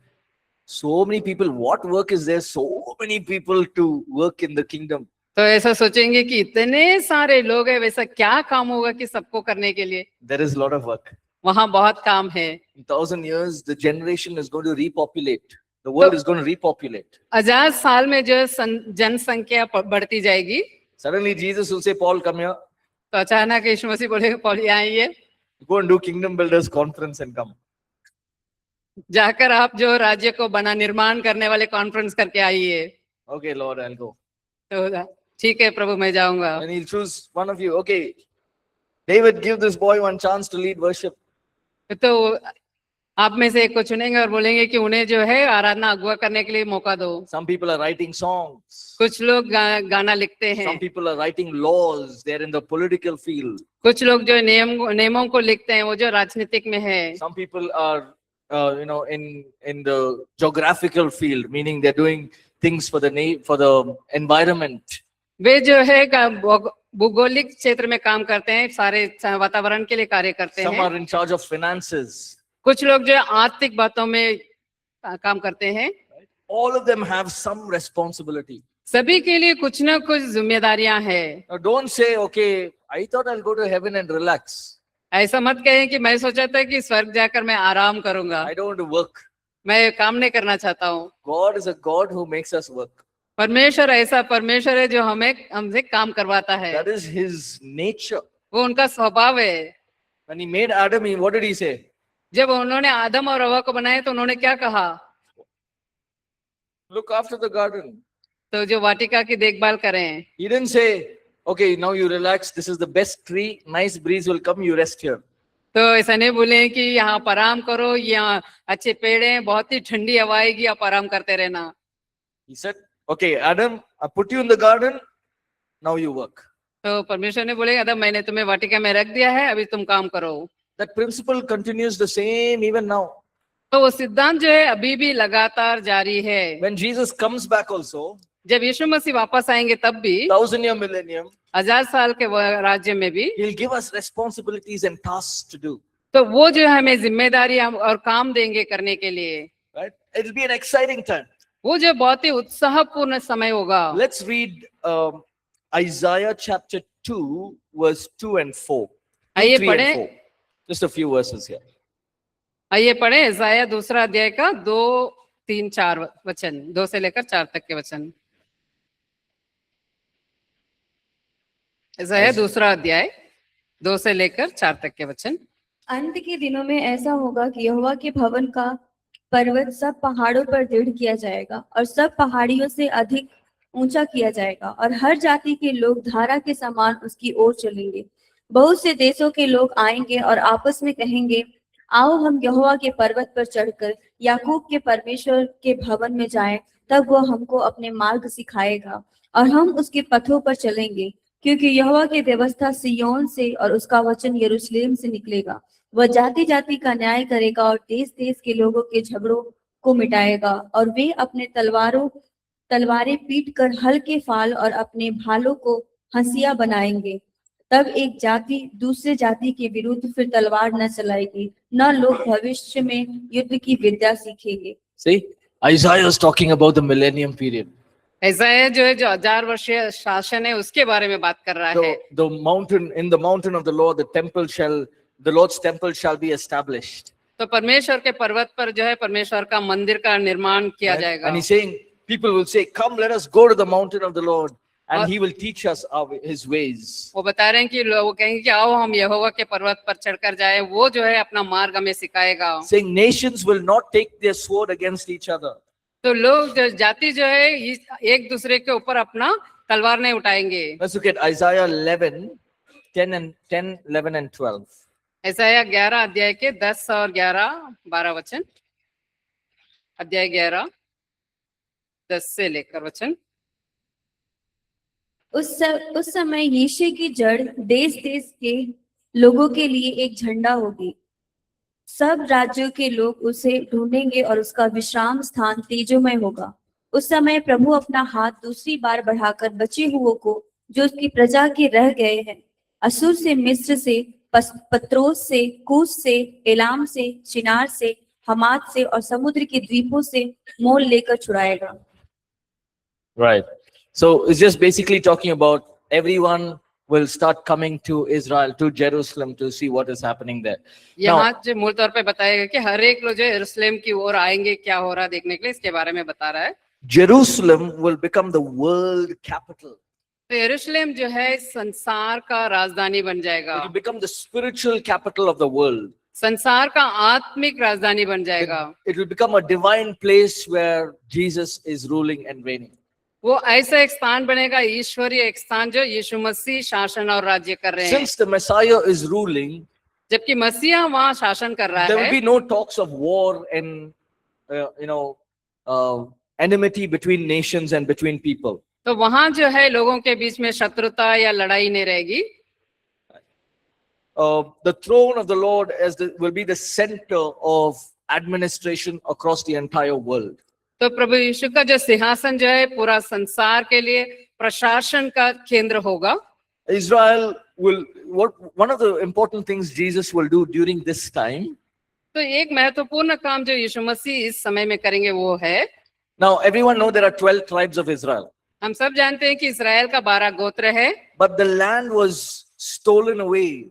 so many people, what work is there? So many people to work in the kingdom. तो ऐसा सोचेंगे कि इतने सारे लोग हैं, वैसा क्या काम होगा कि सबको करने के लिए? There is a lot of work. वहां बहुत काम है। In 1,000 years, the generation is going to repopulate. The world is going to repopulate. 1000 साल में जो जनसंख्या बढ़ती जाएगी, Suddenly Jesus will say, Paul, come here. तो अचानक यीशु मसीह बोलेगा, पौल यहाँ आइए, Go and do Kingdom Builders Conference and come. जाकर आप जो राज्य को बना निर्माण करने वाले कॉन्फ्रेंस करके आइए। Okay, Lord, I'll go. तो ठीक है प्रभु, मैं जाऊंगा। And he'll choose one of you. Okay, David, give this boy one chance to lead worship. तो आप में से एक को चुनेंगे और बोलेंगे कि उन्हें जो है आराधना अगुवा करने के लिए मौका दो। Some people are writing songs. कुछ लोग गाना लिखते हैं, Some people are writing laws. They're in the political field. कुछ लोग जो नियमों को लिखते हैं वो जो राजनीतिक में है। Some people are, in the geographical field, meaning they're doing things for the environment. वे जो है भूगोलिक क्षेत्र में काम करते हैं, सारे वातावरण के लिए कार्य करते Some हैं। are in charge of finances. कुछ लोग जो आर्थिक बातों में काम करते हैं। All of them have some responsibility. सभी के लिए कुछ ना कुछ जिम्मेदारियां हैं। Now, don't say, okay, I thought I'll go to heaven and relax. ऐसा मत कहें कि मैं सोचा था कि स्वर्ग जाकर मैं आराम करूंगा, I don't want to work. मैं काम नहीं करना चाहता हूँ। God is a God who makes us work. परमेश्वर ऐसा परमेश्वर है जो हमसे काम करवाता है। That is his nature. वो उनका स्वभाव है। When he made Adam, what did he say? जब उन्होंने आदम और हवा को बनाया तो उन्होंने क्या कहा? Look after the garden. तो जो वाटिका की देखभाल करें। He didn't say, okay, now you relax. This is the best tree. Nice breeze will come. You rest here. तो ऐसा नहीं बोले कि यहाँ पर आराम करो, यहाँ अच्छे पेड़ हैं, बहुत ही ठंडी हवा आएगी, आप आराम करते रहना। He said, okay, Adam, I put you in the garden. Now you work. तो परमेश्वर ने बोले, आदम मैंने तुम्हें वाटिका में रख दिया है, अभी तुम काम करो। That principle continues the same even now. तो वो सिद्धांत जो है अभी भी लगातार जारी है। When Jesus comes back also, जब यीशु मसीह वापस आएंगे तब भी, 1,000-year millennium, 1000 साल के राज्य में भी, he'll give us responsibilities and tasks to do. तो वो जो है हमें जिम्मेदारी और काम देंगे करने के लिए। Right? It'll be an exciting time. वो जो बहुत ही उत्साहपूर्ण समय होगा। Let's read Isaiah chapter 2, verse 2 and 4. आइए 3 and पढ़ें। 4. Just a few verses here. आइए पढ़े इसाया दूसरा अध्याय का 2, 3, 4 वचन, 2 से लेकर 4 तक के वचन। इसाया दूसरा अध्याय 2 से लेकर 4 तक के वचन। अंत के दिनों में ऐसा होगा कि यहोवा के भवन का पर्वत सब पहाड़ों पर दृढ़ किया जाएगा और सब पहाड़ियों से अधिक ऊंचा किया जाएगा और हर जाति के लोग धारा के समान उसकी ओर चलेंगे। बहुत से देशों के लोग आएंगे और आपस में कहेंगे, आओ हम यहोवा के पर्वत पर चढ़कर याकूब के परमेश्वर के भवन में जाएं, तब वह हमको अपने मार्ग सिखाएगा और हम उसके पथों पर चलेंगे। क्योंकि यहोवा की व्यवस्था सिय्योन से और उसका वचन यरूशलेम से निकलेगा। वह जाति जाति का न्याय करेगा और देश देश के लोगों के झगड़ों को मिटाएगा और वे अपने तलवारें पीट कर हल के फाल और अपने भालों को हंसिया बनाएंगे। तब एक जाति दूसरे जाति के विरुद्ध फिर तलवार न चलाएगी, न लोग भविष्य में युद्ध की विद्या सीखेंगे। See, Isaiah is talking about the millennium period. Isaiah जो है, जो 1000 वर्षीय शासन है, उसके बारे में बात कर रहा है। The mountain, in the mountain of the Lord, the Lord's temple shall be established. तो परमेश्वर के पर्वत पर जो है परमेश्वर का मंदिर का निर्माण किया जाएगा। And he's saying, people will say, come, let us go to the mountain of the Lord, and he will teach us his ways. वो बता रहे हैं कि लोग कहेंगे कि आओ हम यहोवा के पर्वत पर चढ़कर जाए, वो जो है अपना मार्ग हमें सिखाएगा। Saying, nations will not take their sword against each other. तो लोग जाति जो है एक दूसरे के ऊपर अपना तलवार नहीं उठाएंगे। Let's look at Isaiah 11, 10, 11 and 12. Isaiah 11 अध्याय के 10 और 11, 12 वचन। अध्याय 11, 10 से लेकर वचन। उस समय यीशु की जड़ देश देश के लोगों के लिए एक झंडा होगी। सब राज्यों के लोग उसे ढूंढेंगे और उसका विश्राम स्थान तेजोमय होगा। उस समय प्रभु अपना हाथ दूसरी बार बढ़ाकर बचे हुओं को, जो उसकी प्रजा के रह गए हैं, असुर से, मिस्र से, पत्रोस से, कूश से, एलाम से, चिनार से, हमात से और समुद्र के द्वीपों से मोल लेकर छुड़ाएगा। Right. So it's just basically talking about everyone will start coming to Israel, to Jerusalem, to see what is happening there. यहाँ जो मूल तौर पे बताएगा कि हर एक लोग जो यरूशलेम की ओर आएंगे, क्या हो रहा है देखने के लिए, इसके बारे में बता रहा है। Jerusalem will become the world capital. तो यरूशलेम जो है संसार का राजधानी बन It जाएगा, will become the spiritual capital of the world. संसार का आत्मिक राजधानी बन जाएगा। It will become a divine place where Jesus is ruling and reigning. वो ऐसा एक स्थान बनेगा, ईश्वरीय एक स्थान, जो यीशु मसीह शासन और राज्य कर रहे हैं। Since the Messiah is ruling, जबकि मसीहा वहाँ शासन कर रहा there will है, be no talks of war and enmity between nations and between people. तो वहाँ जो है लोगों के बीच में शत्रुता या लड़ाई नहीं रहेगी। The throne of the Lord will be the center of administration across the entire world. तो प्रभु यीशु का जो सिंहासन जो है पूरा संसार के लिए प्रशासन का केंद्र होगा। Israel will, one of the important things Jesus will do during this time. तो एक महत्वपूर्ण काम जो यीशु मसीह इस समय में करेंगे वो है, Now everyone know there are 12 tribes of Israel, हम सब जानते हैं कि इस्राएल का 12 गोत्र है, but the land was stolen away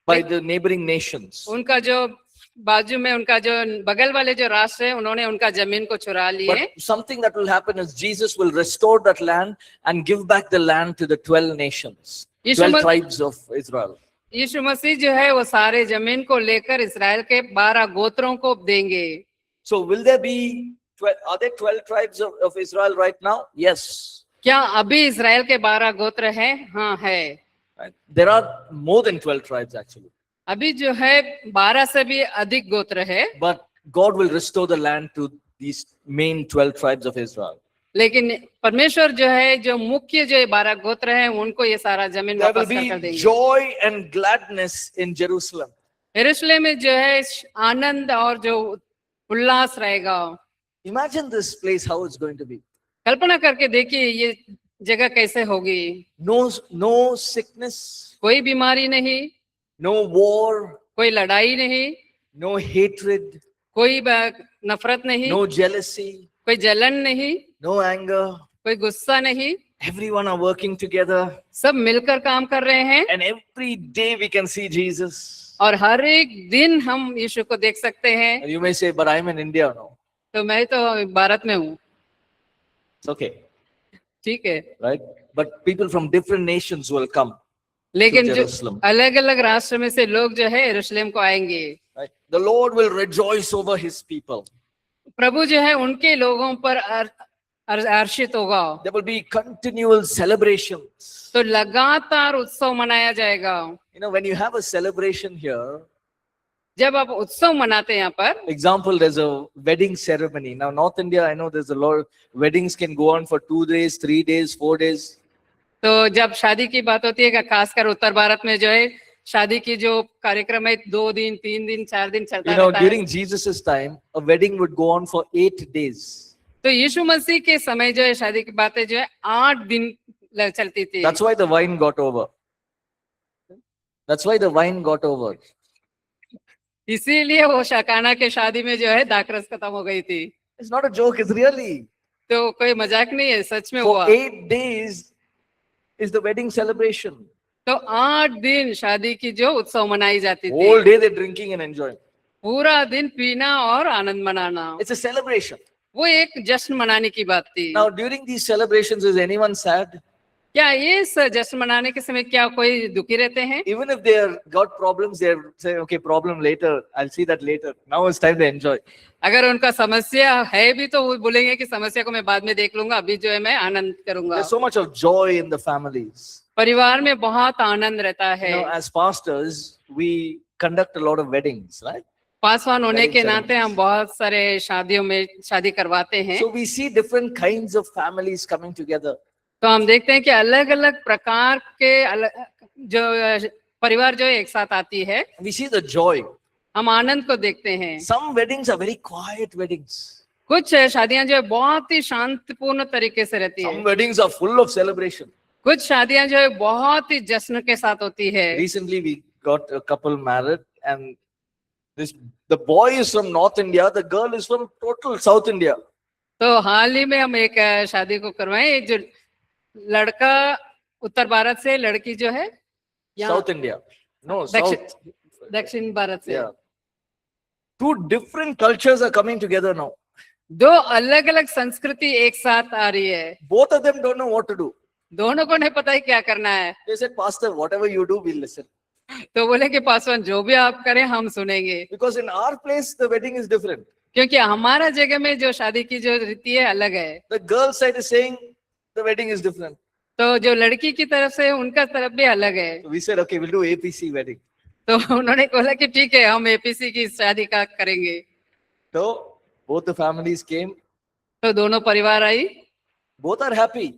by the neighboring nations. उनका जो बाजू में उनका जो बगल वाले जो राष्ट्र है, उन्होंने उनका जमीन को चुरा लिए। But something that will happen is Jesus will restore that land and give back the land to the 12 nations, 12 tribes of Israel. यीशु मसीह जो है वो सारे जमीन को लेकर इस्राएल के 12 गोत्रों को देंगे। So will there be 12, are there 12 tribes of Israel right now? Yes. क्या अभी इस्राएल के 12 गोत्र हैं? हाँ है। Right. There are more than 12 tribes actually. अभी जो है 12 से भी अधिक गोत्र है, But God will restore the land to these main 12 tribes of Israel. लेकिन परमेश्वर जो है जो मुख्य जो 12 गोत्र हैं उनको ये सारा जमीन There will वापस कर be देंगे। joy and gladness in Jerusalem. यरूशलेम में जो है आनंद और जो उल्लास रहेगा। Imagine this place, how it's going to be. कल्पना करके देखिए ये जगह कैसे होगी। No sickness, कोई बीमारी नहीं, no war, कोई लड़ाई नहीं, no hatred, कोई नफरत नहीं, no jealousy, कोई जलन नहीं, no anger. कोई गुस्सा नहीं, Everyone are working together, सब मिलकर काम कर रहे हैं and every day we can see Jesus. और हर एक दिन हम यीशु को देख सकते हैं। You may say, but I'm in India now. तो मैं तो भारत में हूँ, It's okay, ठीक है, right? But people from different nations will come. लेकिन जो Jerusalem. अलग अलग राष्ट्र में से लोग जो है यरूशलेम को आएंगे। Right? The Lord will rejoice over his people. प्रभु जो है उनके लोगों पर हर्षित होगा। There will be continual celebrations. तो लगातार उत्सव मनाया जाएगा। You know, when you have a celebration here, जब आप उत्सव मनाते हैं यहाँ पर, example, there's a wedding ceremony. Now, North India, I know there's a lot of weddings can go on for 2 days, 3 days, 4 days. तो जब शादी की बात होती है, खासकर उत्तर भारत में जो है शादी की जो कार्यक्रम है 2 दिन, 3 दिन, 4 दिन चलता You know, रहता है। during Jesus' time, a wedding would go on for 8 days. तो यीशु मसीह के समय जो है शादी की बातें जो है 8 दिन चलती थी। That's why the wine got over. That's why the wine got over. इसीलिए वो शकाना के शादी में जो है दाखरस खत्म हो गई थी। It's not a joke, it's really. तो कोई मजाक नहीं है, सच में For हुआ। 8 days is the wedding celebration. तो 8 दिन शादी की जो उत्सव मनाई जाती थी। Whole day they're drinking and enjoying. पूरा दिन पीना और आनंद मनाना, It's a celebration. वो एक जश्न मनाने की बात थी। Now, during these celebrations, is anyone sad? क्या इस जश्न मनाने के समय क्या कोई दुखी रहते हैं? Even if they are got problems, they say, okay, problem later. I'll see that later. Now it's time to enjoy. अगर उनका समस्या है भी तो वो बोलेंगे कि समस्या को मैं बाद में देख लूंगा, अभी जो है मैं आनंद करूंगा। There's so much of joy in the families. परिवार में बहुत आनंद रहता है। You know, as pastors, we conduct a lot of weddings, right? Paswan होने Wedding के नाते ceremonies. हम बहुत सारे शादियों में शादी करवाते हैं। So we see different kinds of families coming together. तो हम देखते हैं कि अलग अलग प्रकार के जो परिवार जो है एक साथ आती है, We see the joy. हम आनंद को देखते हैं। Some weddings are very quiet weddings. कुछ शादियां जो है बहुत ही शांतिपूर्ण तरीके से रहती Some है, weddings are full of celebration. कुछ शादियां जो है बहुत ही जश्न के साथ होती है। Recently, we got a couple married, and the boy is from North India, the girl is from total South India. तो हाल ही में हम एक शादी को करवाए, एक जो लड़का उत्तर भारत से, लड़की जो है यहाँ South India. No, दक्षिण South. दक्षिण भारत से। Yeah. Two different cultures are coming together now. दो अलग अलग संस्कृति एक साथ आ रही है, Both of them don't know what to do. दोनों को नहीं पता है क्या करना है। They said, Pastor, whatever you do, we'll listen. तो बोले कि पासवान जो भी आप करें हम सुनेंगे, Because in our place, the wedding is different. क्योंकि हमारा जगह में जो शादी की जो रीति है अलग है। The girl side is saying the wedding is different. तो जो लड़की की तरफ से उनका तरफ भी अलग है। So we said, okay, we'll do APC wedding. तो उन्होंने बोला कि ठीक है हम एपीसी की शादी का करेंगे। So both the families came. तो दोनों परिवार आई, Both are happy.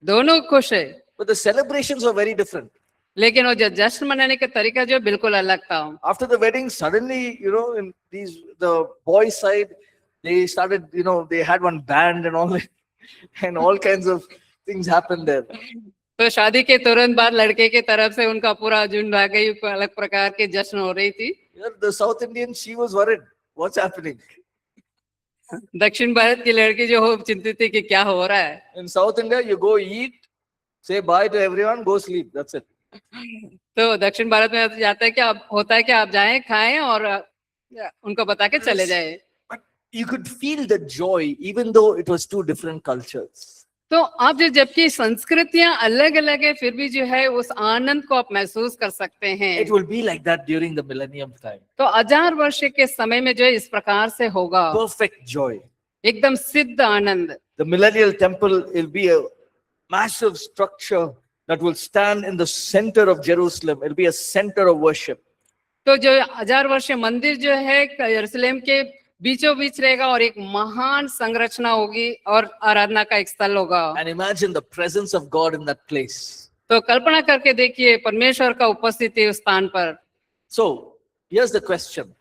दोनों खुश है, But the celebrations were very different. लेकिन वो जो जश्न मनाने का तरीका जो बिल्कुल अलग था। After the wedding, suddenly, you know, in the boys' side, they started, you know, they had one band and all that, and all kinds of things happened there. तो शादी के तुरंत बाद लड़के के तरफ से उनका पूरा झुंड आ गई, अलग प्रकार के जश्न हो रही थी। The South Indian, she was worried. What's happening? दक्षिण भारत की लड़की जो हो चिंतित थी कि क्या हो रहा है। In South India, you go eat, say bye to everyone, go sleep. That's it. तो दक्षिण भारत में जाता है कि आप होता है कि आप जाएं खाएं और उनको बता के चले जाएं। But you could feel the joy, even though it was two different cultures. तो आप जो जबकि संस्कृतियां अलग अलग है फिर भी जो है उस आनंद को आप महसूस कर सकते हैं। It will be like that during the millennium time. तो 1000 वर्ष के समय में जो है इस प्रकार से होगा, Perfect joy. एकदम सिद्ध आनंद। The millennial temple will be a massive structure that will stand in the center of Jerusalem. It will be a center of worship. तो जो 1000 वर्षीय मंदिर जो है यरूशलेम के बीचों बीच रहेगा और एक महान संरचना होगी और आराधना का एक स्थल होगा। And imagine the presence of God in that place. तो कल्पना करके देखिए परमेश्वर का उपस्थिति उस स्थान पर। So, here's the question.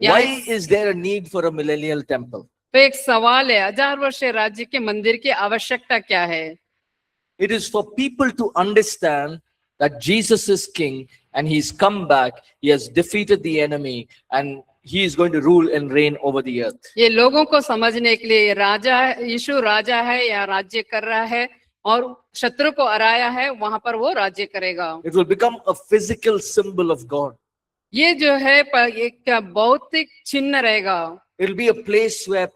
Yeah, Why it's- is there a need for a millennial temple? तो एक सवाल है, 1000 वर्षीय राज्य के मंदिर की आवश्यकता क्या है? It is for people to understand that Jesus is king and he's come back. He has defeated the enemy and he is going to rule and reign over the earth. ये लोगों को समझने के लिए राजा है, यीशु राजा है या राज्य कर रहा है और शत्रु को हराया है, वहां पर वो राज्य करेगा। It will become a physical symbol of God. ये जो है एक भौतिक चिन्ह रहेगा. It'll be a place where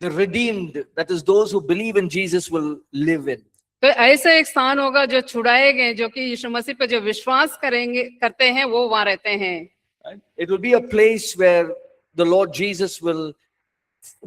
the redeemed, that is those who believe in Jesus, will live in. तो ऐसा एक स्थान होगा जो छुड़ाए गए, जो कि यीशु मसीह पे जो विश्वास करते हैं वो वहां रहते हैं. Right? It will be a place where the Lord Jesus will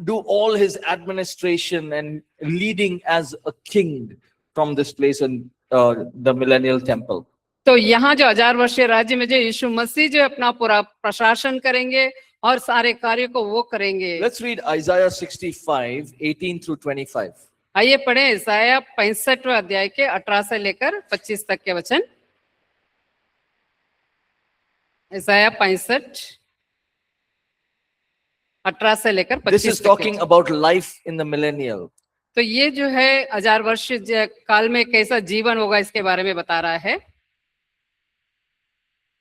do all his administration and leading as a king from this place in the millennial temple. तो यहाँ जो 1000 वर्षीय राज्य में जो यीशु मसीह जो अपना पूरा प्रशासन करेंगे और सारे कार्यों को वो करेंगे. Let's read Isaiah 65, 18 through 25. आइए पढ़ें यशायाह 65वें अध्याय के 18 से लेकर 25 तक के वचन. यशायाह 65 18 से लेकर 25 This is तक के talking वचन. about life in the millennial. तो ये जो है 1000 वर्ष काल में कैसा जीवन होगा इसके बारे में बता रहा है.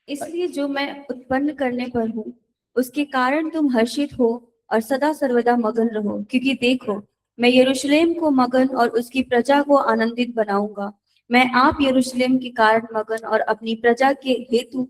इसलिए जो मैं उत्पन्न करने पर हूँ उसके कारण तुम हर्षित हो और सदा सर्वदा मगन रहो, क्योंकि देखो मैं यरूशलेम को मगन और उसकी प्रजा को आनंदित बनाऊंगा. मैं आप यरूशलेम के कारण मगन और अपनी प्रजा के हेतु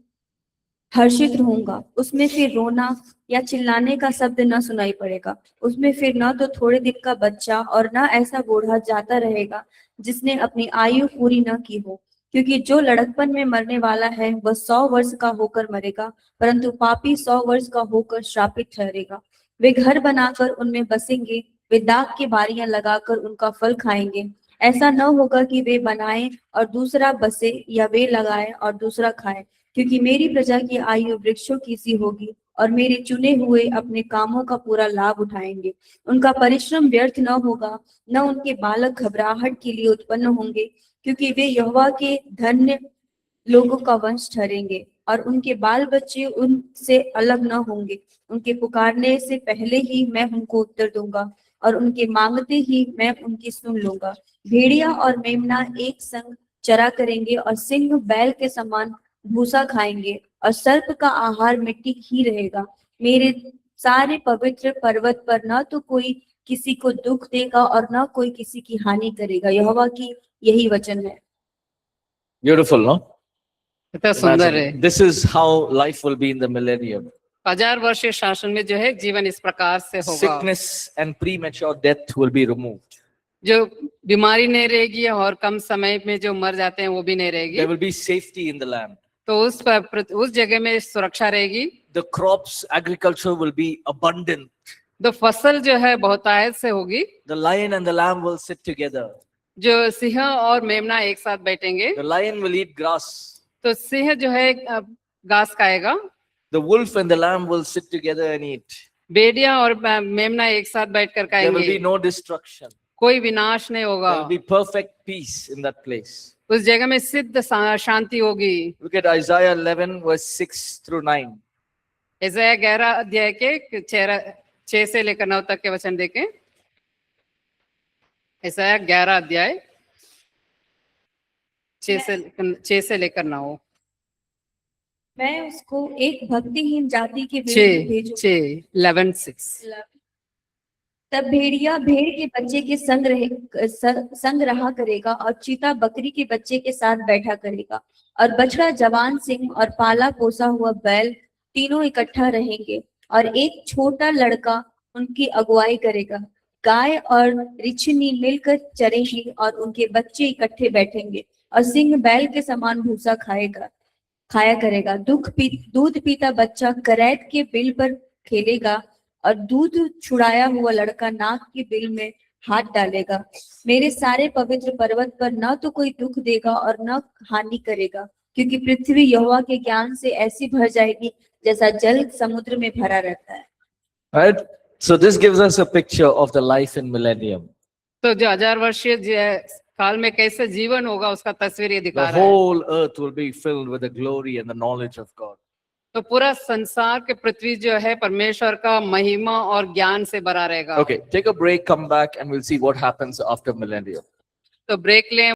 हर्षित रहूंगा. उसमें फिर रोना या चिल्लाने का शब्द न सुनाई पड़ेगा. उसमें फिर न तो थोड़े दिन का बच्चा और न ऐसा बूढ़ा जाता रहेगा जिसने अपनी आयु पूरी न की हो, क्योंकि जो लड़कपन में मरने वाला है वह 100 वर्ष का होकर मरेगा, परंतु पापी 100 वर्ष का होकर श्रापित ठहरेगा. वे घर बनाकर उनमें बसेंगे, वे दाख की बारियां लगाकर उनका फल खाएंगे. ऐसा न होगा कि वे बनाए और दूसरा बसे या वे लगाए और दूसरा खाए, क्योंकि मेरी प्रजा की आयु वृक्षों की सी होगी और मेरे चुने हुए अपने कामों का पूरा लाभ उठाएंगे. उनका परिश्रम व्यर्थ न होगा, न उनके बालक घबराहट के लिए उत्पन्न होंगे, क्योंकि वे यहोवा के धन्य लोगों का वंश ठहरेंगे और उनके बाल बच्चे उनसे अलग न होंगे. उनके पुकारने से पहले ही मैं उनको उत्तर दूंगा और उनके मांगते ही मैं उनकी सुन लूंगा. भेड़िया और मेमना एक संग चरा करेंगे और सिंह बैल के समान भूसा खाएंगे और सर्प का आहार मिट्टी ही रहेगा. मेरे सारे पवित्र पर्वत पर न तो कोई किसी को दुख देगा और न कोई किसी की हानि करेगा. यहोवा की यही वचन है. Beautiful, no? कितना सुंदर है. Imagine. This is how life will be in the millennium. 1000 वर्षीय शासन में जो है जीवन इस प्रकार से होगा. Sickness and premature death will be removed. जो बीमारी नहीं रहेगी और कम समय में जो मर जाते हैं वो भी नहीं रहेगी. There will be safety in the land. तो उस जगह में सुरक्षा रहेगी. The crops, agriculture will be abundant. तो फसल जो है बहुतायत से होगी. The lion and the lamb will sit together. जो सिंह और मेमना एक साथ बैठेंगे. The lion will eat grass. तो सिंह जो है घास खाएगा. The wolf and the lamb will sit together and eat. भेड़िया और मेमना एक साथ बैठकर There will खाएंगे. be no destruction. कोई विनाश नहीं होगा. There will be perfect peace in that place. उस जगह में सिद्ध शांति होगी. Look at Isaiah 11 verse 6 through 9. यशायाह 11 अध्याय के 6 से लेकर 9 तक के वचन देखें. यशायाह 11 अध्याय 6 से लेकर 9. मैं उसको एक भक्तिहीन जाति के विरुद्ध भेजूंगा. 11:6. तब भेड़िया भेड़ के बच्चे के संग रहा करेगा और चीता बकरी के बच्चे के साथ बैठा करेगा और बछड़ा जवान सिंह और पाला पोसा हुआ बैल तीनों इकट्ठा रहेंगे और एक छोटा लड़का उनकी अगुवाई करेगा. गाय और रिछनी मिलकर चरेंगी और उनके बच्चे इकट्ठे बैठेंगे और सिंह बैल के समान भूसा खाया करेगा. दूध पीता बच्चा करैत के बिल पर खेलेगा और दूध छुड़ाया हुआ लड़का नाक के बिल में हाथ डालेगा. मेरे सारे पवित्र पर्वत पर न तो कोई दुख देगा और न हानि करेगा, क्योंकि पृथ्वी यहोवा के ज्ञान से ऐसी भर जाएगी जैसा जल समुद्र में भरा रहता है. Right? So this gives us a picture of the life in millennium. तो जो 1000 वर्षीय काल में कैसे जीवन होगा उसका तस्वीर ये दिखा The रहा है. whole earth will be filled with the glory and the knowledge of God. तो पूरा संसार के पृथ्वी जो है परमेश्वर का महिमा और ज्ञान से भरा रहेगा. Okay, take a break, come back, and we'll see what happens after millennium. तो ब्रेक लें.